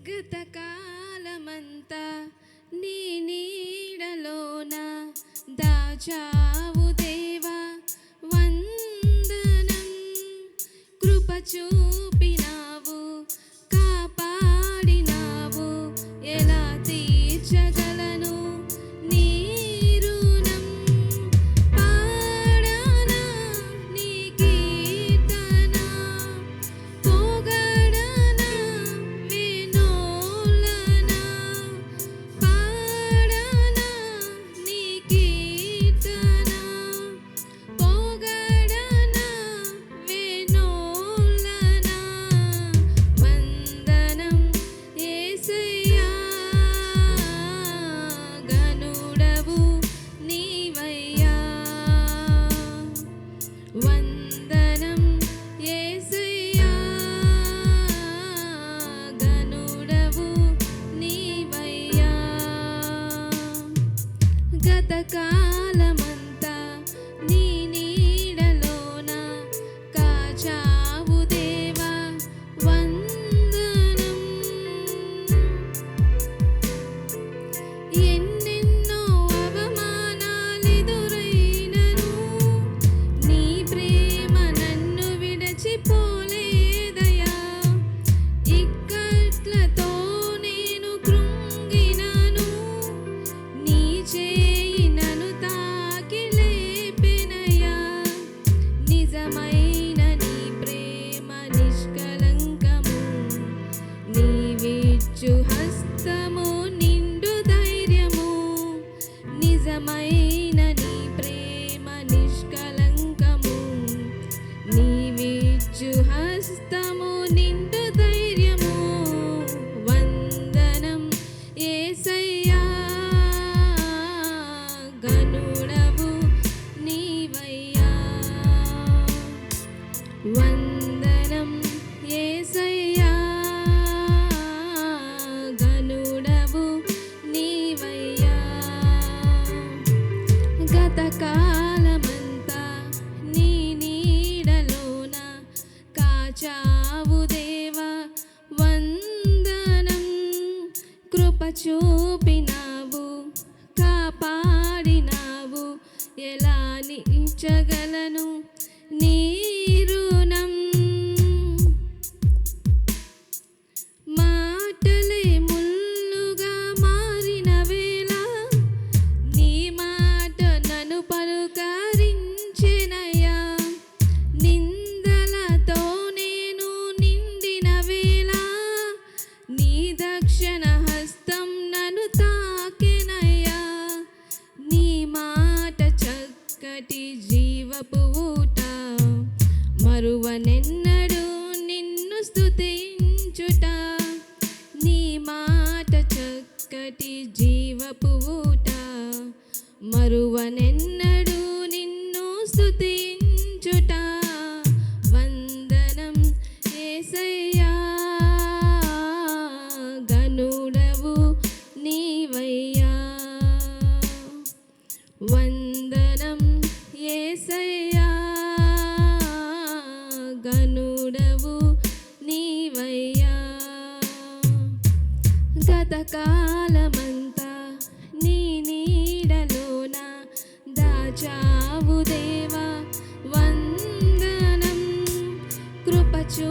గతకాలమంతా నీ నీడలోన దాచావు దేవా వందనం. కృప చూపినావు, కాపాడినావు, ఎలా తీర్చగలను నీ రుణం. పాడనా నీ కీర్తన, పొగడనా వినోలనా. పాడనా నీ కీర్తన, పొగడనా వినోలనా. వందనం యేసయ్యా, గనుడవు నీవయ్యా. వందనం యేసయ్యా, గనుడవు నీవయ్యా. గతకాలమంతా నీ నీడలోన కాచావు దేవా వందనం. ఎన్నెన్నో అవమానాలెదురైనను నీ ప్రేమ నన్ను విడచిపోలేదయా. ఇక్కట్లతో నేను కృంగినను, నీ చేయి నన్ను తాకి లేపెనయ్యా. నిజమైన నీ ప్రేమ నిష్కలంకము, నీవిచ్చు హస్తము నిండు ధైర్యము. నిజమైన నీ ప్రేమ నిష్కలంకము, నీవిచ్చు హస్తము నిండు ధైర్యము. వందనం యేసయ్యా, గనుడవు నీవయ్యా. వందనం యేసయ్యా, గనుడవు నీవయ్యా. గతకాలమంతా నీ నీడలోన కాచావు దేవా వందనం. కృప చూపినావు, కాపాడినావు, ఎలా నిలిచగలను నీ రుణం. మాటలే ముల్లుగా మారిన వేళ, నీ మాట నన్ను పలుకరించెనయ్యా. నిందలతో నేను నిండిన వేళ, నీ దక్షిణ హస్తం నన్ను తాకెనయ్యా. నీ మాట చక్కటి జీవపు ఊట, మరువనెన్నడు నిన్ను స్తుతించుట. నీ మాట చక్కటి జీవపు ఊట, మరువనెన్నడు నిన్ను స్తుతించుట. వందనం యేసయ్యా, గనుడవు నీవయ్యా. వందనం యేసయ్యా, గనుడవు నీవయ్యా. గతకాలమంతా నీ నీడలోన దాచావు దేవా వందనం. కృప చూ